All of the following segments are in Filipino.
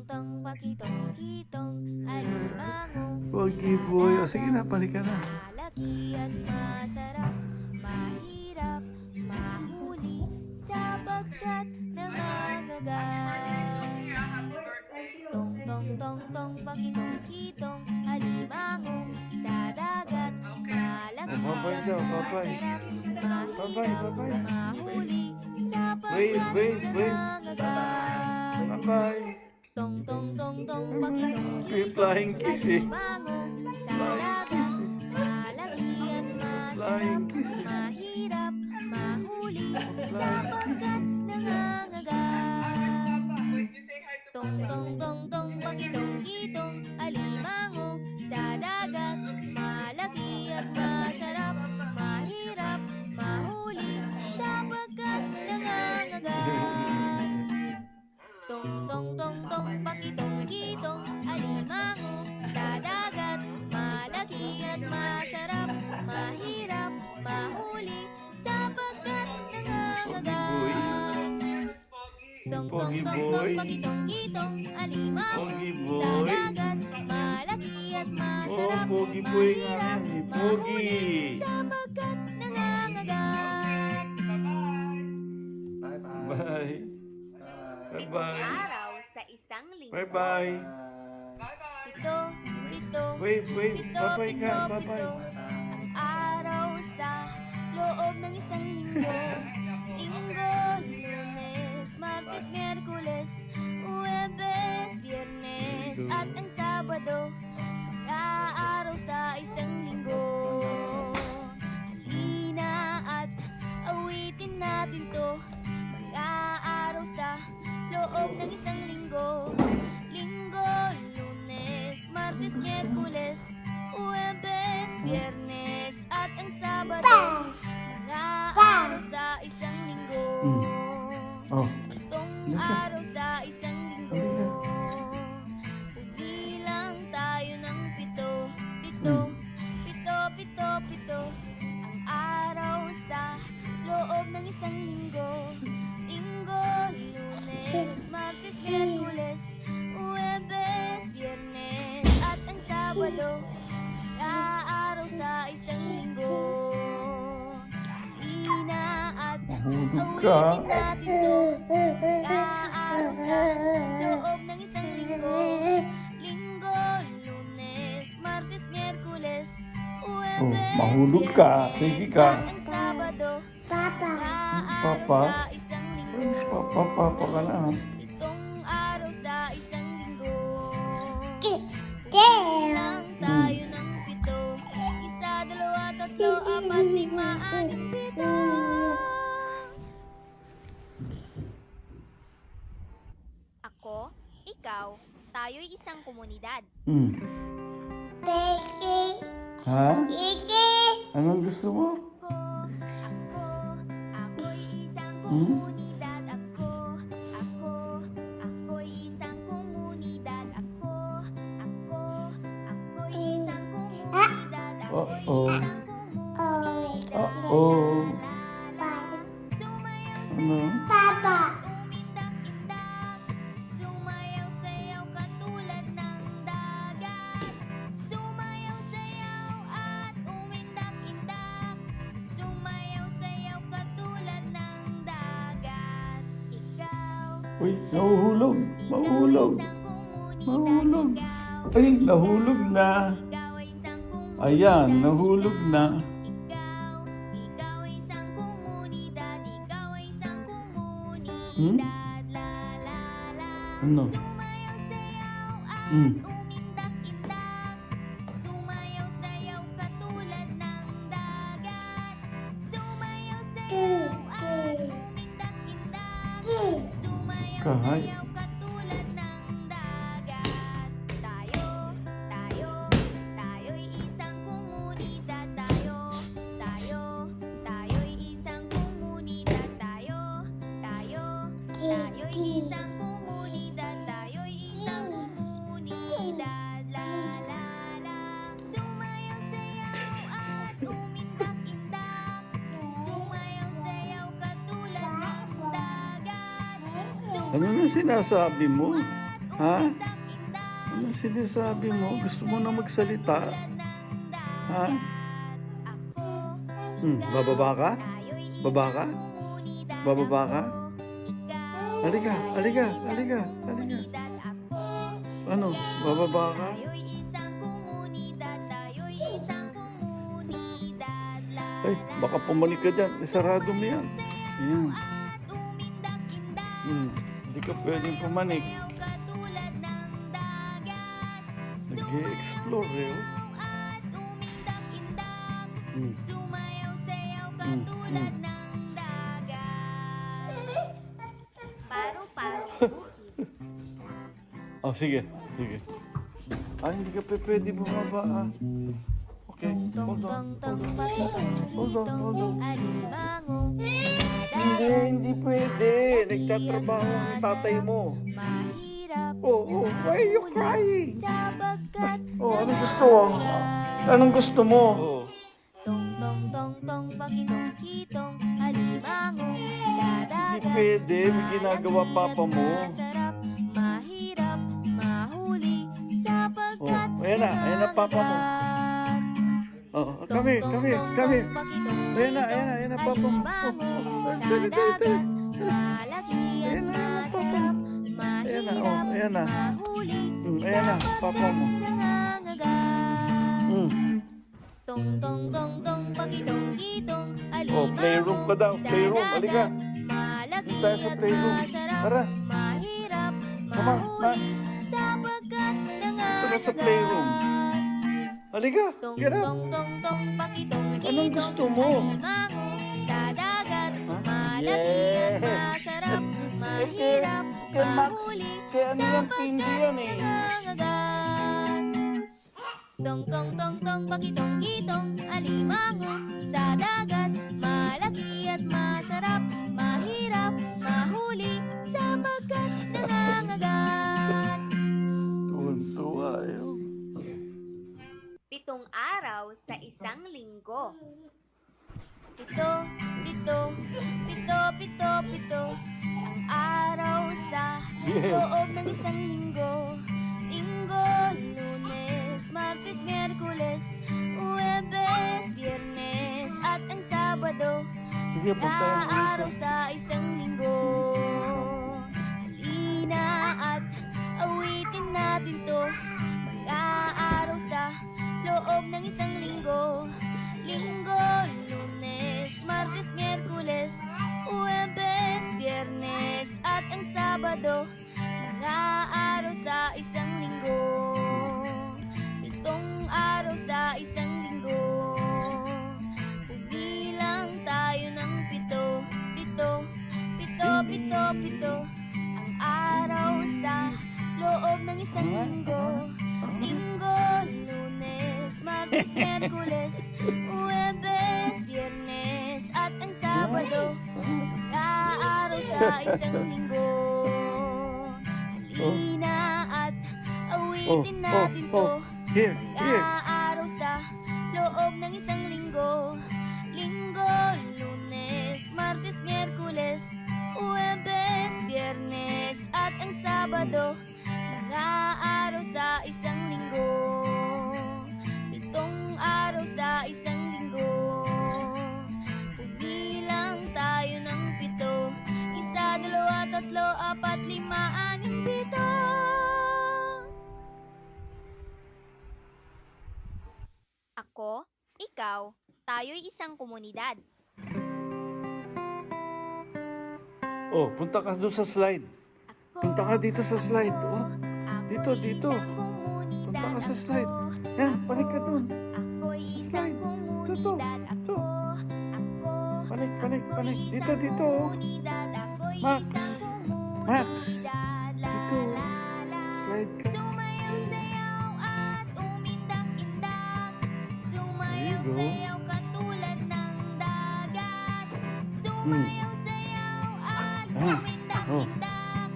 tong pakitong-kitong alimango. Pogi boy. O sige na, balik ka na. Malaki at masarap, mahirap mahuli sapagkat nangangagat. Tong pakitong-kitong alimango sa dagat. Malaki Bye-bye at daw, bye-bye. masarap, Bye-bye, bye-bye. mahuli Wave, sapagkat wave, wave. nangangagat. Bye-bye. Tong pakitong-kitong May flying kiss eh. alimango sa Flying dagat. kiss eh. Malaki at Flying masarap, kiss eh. mahirap mahuli Flying kiss sapagkat eh. nangangagat. Tong pakitong-kitong alimango sa dagat. Malaki at masarap, mahirap mahuli sapagkat nangangagat. Tong pakitong-kitong alimango sa dagat. Malaki at masarap, mahirap mahuli sapagkat nangangagat. Pogi boy. Pakitong-kitong alimango Pogi sa boy. dagat. Malaki at Oh, masarap, pogi boy nga mahirap yan eh. mahuli Pogi. sapagkat nangangagat. Bye. Bye-bye. Araw sa isang linggo. Bye-bye. Pito. Wave, wave. Pito, Bye-bye ka. pito, Bye-bye. pito. Ang araw sa loob ng isang linggo. Linggo, Lunes, Martes, Miyerkules, Huwebes, Biyernes, at ang Sabado. Mga araw sa isang linggo. Halina at awitin natin to. Mga araw sa loob ng isang linggo. Linggo, Lunes, Martes, Miyerkules, Huwebes, Biyernes, at ang Sabado. Mga araw sa isang linggo. Oh. Itong Yes, sir. araw sa isang linggo. Bumilang tayo ng pito. Pito. Ang araw sa loob ng isang linggo. Linggo, Lunes, Martes, Miyerkules, Huwebes, Biyernes, at ang Sabado. Mga araw sa isang linggo. Halina at Mahulog ka. awitin natin to. Mga araw sa loob ng isang linggo. Linggo, Lunes, Martes, Miyerkules, Huwebes, mahulog ka. Sige ka. Biyernes, at ang Sabado. Mga Papa. araw sa isang linggo. Papa ka na. Itong araw sa isang linggo. Lang Hmm. tayo ng pito. Isa, dalawa, tatlo, apat, lima, anim, pito. Ako, ikaw, tayo'y isang komunidad. Ha? Anong gusto mo? Ako'y isang Hmm? komunidad. Ako'y isang komunidad. Ako'y isang komunidad. Uh-oh. Ako'y isang komunidad. Uh-oh. La, la, la. Sumayaw, Ano? umindak-indak. Sumayaw-sayaw katulad ng dagat. Sumayaw-sayaw at umindak-indak. Sumayaw-sayaw katulad ng dagat. Ikaw, Uy, nahuhulog. Mahulog. isang komunidad. Mahulog. Ikaw, Ay, nahulog na. ikaw ay isang komunidad. Ayan, nahulog na. Ikaw ay isang komunidad. Ikaw ay isang komunidad. Hmm? La, la, la. Ano? Sumayaw-sayaw at Hmm. umindak-indak. Sumayaw-sayaw katulad ng dagat. Sumayaw-sayaw at umindak-indak. Kahay. Sumayaw-sayaw katulad ng dagat. Tayo'y isang komunidad. Tayo'y isang komunidad. Tayo'y isang komunidad. Tayo'y isang komunidad. La, la, la. Sumayaw-sayaw at umindak-indak. Sumayaw-sayaw katulad ng dagat. Ano na sinasabi mo? At Ha? Ano sinasabi mo? Gusto mo na magsalita? Ha? Bababa ka? Baba ka? Bababa ka? Halika, halika, halika, halika. Ano? Bababa ka? Ay, baka pumanik ka dyan. Isarado mo yan. Ayan. Hindi ka pwedeng pumanik. Nag-i-explore eh. Paru-paru. Oh, sige. Sige. Hindi ka pwede bumaba ah. Okay, hold on. Hold on, hold on. Hindi pwede. Nagtatrabaho ang tatay mo. Oh, why are you crying? Oh, anong gusto mo? Anong gusto mo? Oh. Hindi pwede. May ginagawa papa mo. Oh, ayan na papa mo. Oh, come here. Ayan na papa mo. Dali. Ayan na papa mo. Ayan na, papa mo. Oh, playroom ka daw, playroom. Halika. Dito tayo sa playroom. Tara. Come on, Max. Tara sa playroom. Halika, get up. Anong gusto mo? Yeah. Kay Max, kay ano yan, hindi yan eh. Tong pakitong kitong alimango sa dagat, malaki at masarap, mahirap mahuli sapagkat nangangagat. Tuwan-tuwa yun. 7 araw sa isang linggo. Pito ang araw sa loob ng isang linggo. Linggo, Lunes, Martes, Miyerkules, Huwebes, Biyernes at ang Sabado. Sige, puntayan mo Araw sa isang linggo. Halina at awitin natin to. Mga araw sa loob ng isang linggo. Linggo, Lunes, Martes, Miyerkules, Huwebes, Biyernes at ang Sabado. Mga araw sa isang linggo. 7 araw sa isang linggo. Pumilang tayo ng 7. Ang araw sa loob ng isang linggo. Linggo, Lunes, Martes, Miyerkules, Huwebes, Biyernes at ang Sabado. Mga araw sa isang linggo. Halina at awitin natin to. Here. Araw sa loob ng isang linggo. Linggo, Lunes, Martes, Miyerkules, Huwebes, Biyernes at ang Sabado. Mga araw sa isang linggo. 7 araw sa isang linggo. Pumilang tayo ng 7. 1, 2, 3, 4, 5, 6, 7. Ako, ikaw, tayo'y isang komunidad. Oh, punta ka doon sa slide. Punta ka dito sa slide. Oh, dito. Punta ka sa slide. Yan, balik ka doon. Slide. Ito. Panik. Dito. Oh. Max. Dito. Slide ka. Sumayaw-sayaw at umindak-indak. Sumayaw-sayaw katulad ng dagat. Sumayaw-sayaw at umindak-indak.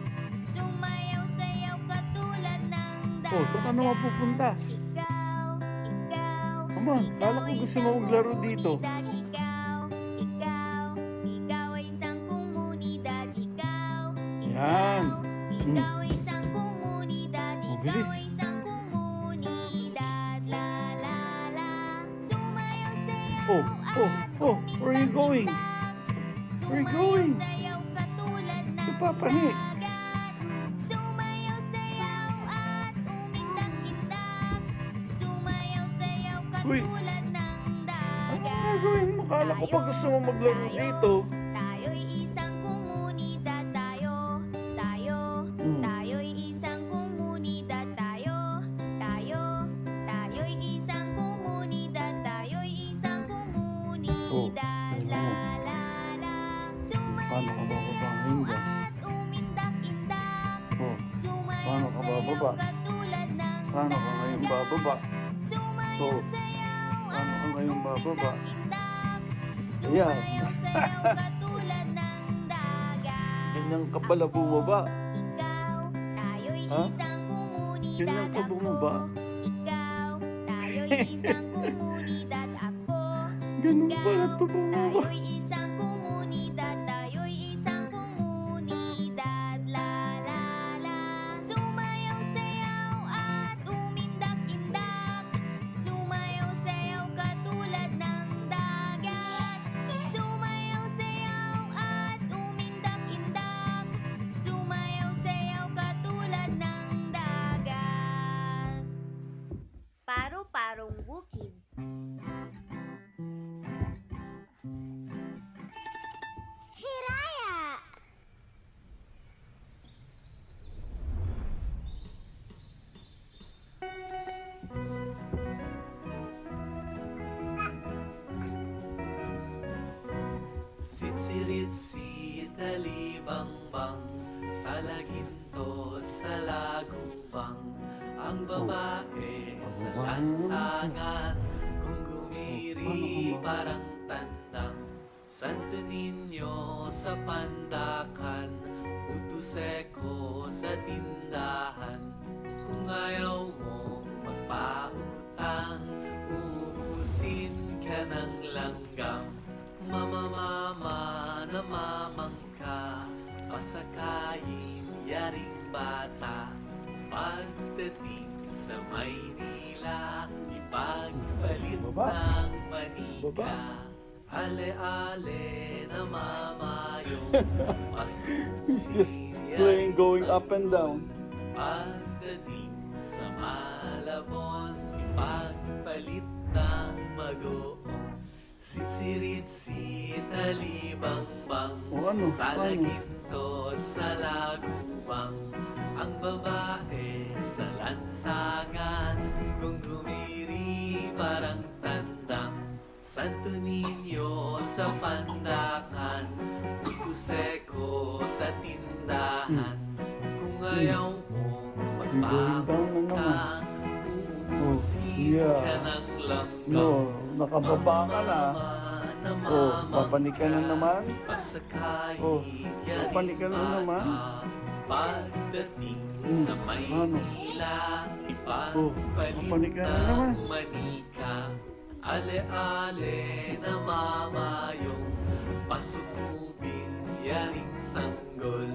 Sumayaw-sayaw katulad ng dagat. Oh, saan ka naman pupunta? Ikaw, Come on, kala ko gusto mo maglaro dito. Ikaw ay isang komunidad. Yan. Ikaw ay isang komunidad. Bilis. ay isang komunidad. La la la. Sumayaw, sayaw Oh, oh, at oh, where are you going? umindak-indak. Where are you going? Sumayaw, sayaw katulad ng Papani. dagat. Sumayaw, sayaw at umindak-indak. Sumayaw, sayaw Uy. katulad ng Ano dagat. gagawin mo? Kala ko pa gusto mo maglaro dito. Tayo'y isang komunidad, tayo. Hmm. Tayo'y isang komunidad, tayo. Tayo'y isang komunidad, tayo'y isang komunidad. Oh, La la la. Paano ka bababa ngayon dyan? At umindak-indak. Oh, Sumayaw, Paano ka bababa? sayaw katulad ng paano ka ngayon bababa? Sumayaw, Oh, sayaw paano ka ngayon bababa? umindak-indak. Ayan. Sumayaw, sayaw katulad ng dagat. Ganyan ka pala bumaba. Ikaw, tayo'y Ha? isang komunidad. Ganyan ka bumaba. Ikaw, tayo'y isang komunidad. Ako, Ganun ikaw, pala ito bumaba. tayo'y isang komunidad. Tayo'y isang komunidad. La la la. Sumayaw, sayaw at umindak-indak. Sumayaw, sayaw katulad ng dagat. Sumayaw, sayaw at umindak-indak. Sumayaw, sayaw katulad ng dagat. Paro-parong bukid. Hiraya! Sitsiritsi talibang-bang sa lagintot sa lagubang ang babae sa lansangan kung gumiri parang tandang Santo Niño sa pandakan Putuseko sa tindahan kung ayaw mo magpautang uusin ka ng langgam Mama na mamangka pasakayin yaring bata pagdating sa Maynila ipagpalit Baba. ng manika Baba. ale-ale na mamayong He's just playing, going up and down. pagdating sa Malabon ipagpalit ng bagoong Sitsiritsi talibang-bang O ano? sa Paano? lagintot sa lagubang ang babae sa lansangan kung gumiri parang tandang Santo Niño sa pandakan Putuseko sa tindahan kung ayaw mo Going down na naman. magpautang uusin yeah. ka ng langgam No, nakababa ka na. Oh, papanik ka na naman. Oh, papanik ka na naman. Pagdating sa Ano? Maynila, Oh, ipagpalit papanik ka na naman. ng manika. Ale-ale na mamayong pasukubin yaring sanggol.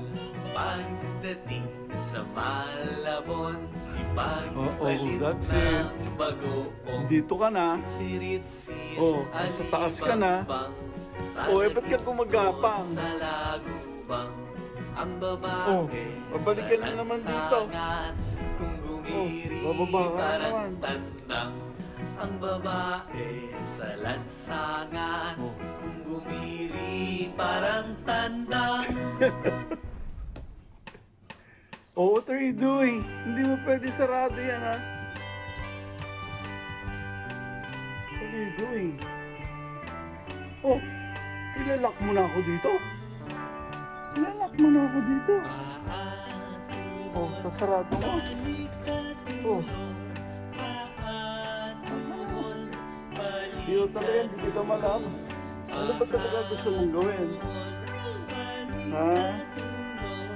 Pagdating sa Malabon, ipagpalit that's ng bagoong. Dito ka na. Sitsiritsi Oh, sa taas ka na. Oh, ba't ka gumagapang? Sa lagubang ang babae Oh, babalik ka na naman dito. kung gumiri Oh, bababa ka na parang naman. tandang ang babae sa lansangan Oh. kung gumiri parang tandang Oh, what are you doing? Hindi mo pwede sarado yan, ha? What are you doing? Oh, ilalak mo na ako dito. Ilalak mo na ako dito. Oh, sasarado mo. Oh. Hindi ko talaga, hindi kita malaman. Ano ba talaga gusto mong gawin? Ha?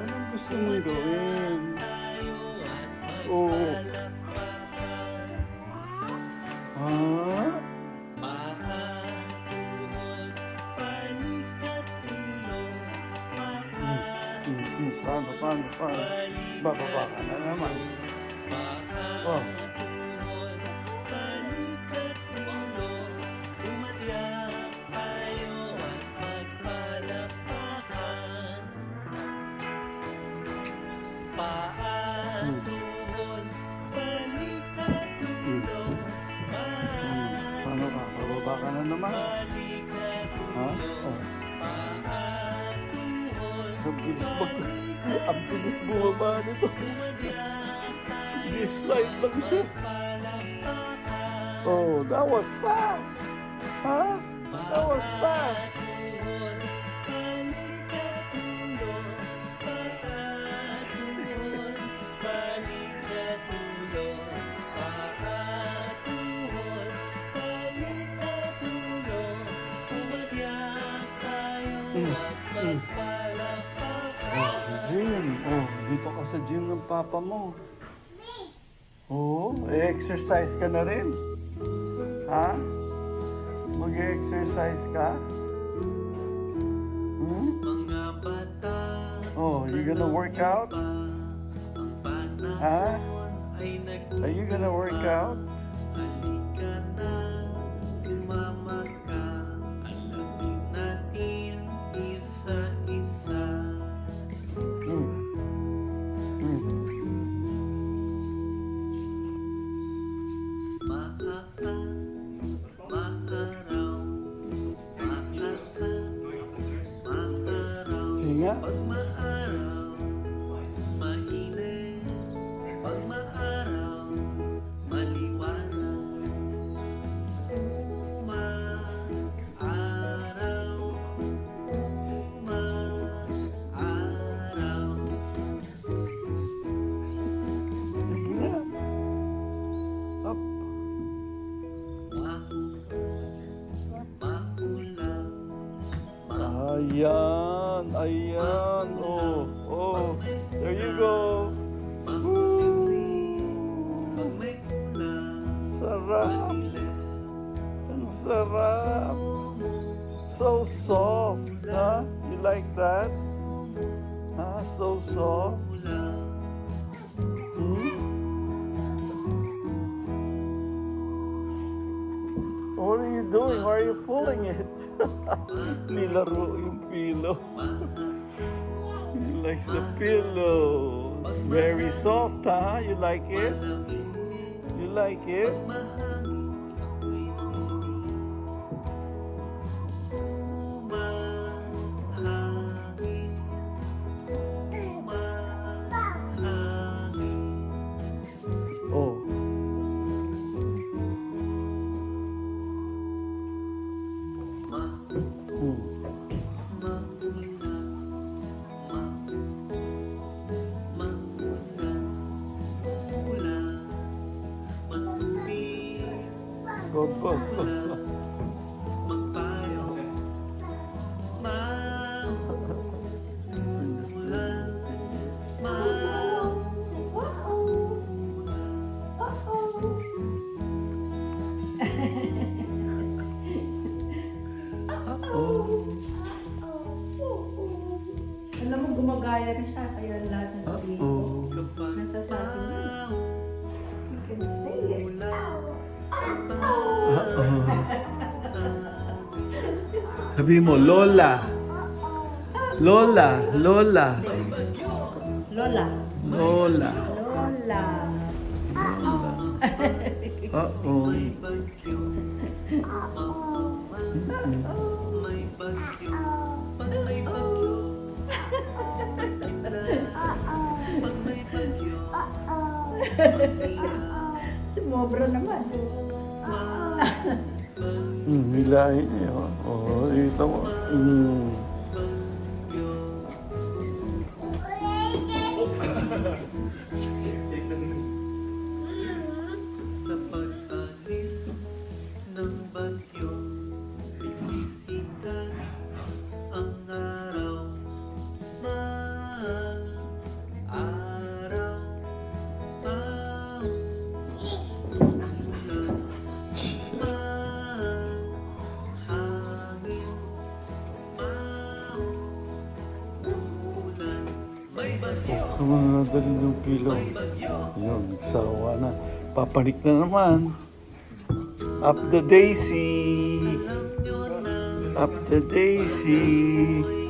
Anong gusto mong gawin? Oh. Ha? Paano? Bababa ka na naman. Oh. Tuhod, balikat ulo, umadya tayo at magpalakpakan. Paan, tuhod, balikat ulo, Paano ka? Pababa ka na naman. balikat Ha? ulo, Oh. paan, tuhod, Ang bilis ang bilis bumaba nito. Slide lang siya. Oh, that was fast. Huh? That was fast. Gym. Oh, dito ka sa gym ng papa mo. Oo, exercise ka na rin. Ha? Mag-exercise ka? Hmm? Mga bata, Oh, you gonna work out? ang panahon Ha? ay Are you gonna work out? Halika na, sumama ka, alamin natin isa-isa. Hmm. Hmm. Sige nga. Pag maaraw, mainit. Pag maaraw, maliwanag. Umaraw, umaraw. Sige nga. Up. Maulaw, Ayan. Ayan. Oh. Oh. There you go. Woo. pag may ulan, Sarap. Ang sarap. So soft. Huh? You like that? Huh? So soft. Hmm? What are you doing? Why are you pulling it? Nilaro yung pillow. He likes the pillow. It's very soft, huh? You like it? You like it? Oh. Hmm. Go, go, go. Oh. Alam mo, gumagaya na siya, kaya lahat na sabihin ko. Oh. Nasasabi niya. You can say it. Sabi mo, Lola. Lola. Lola. Lola. Lola. Lola. Uh-oh. Sumobra naman. Nilahin niya. Oh, ito mo. Sa pag-alis ng bagyo, nagsisikat ang araw. Araw, ulan, hangin, Sumunod yung pillow. Yun, sawa na. Papanik na naman. Up the daisy. Up the daisy.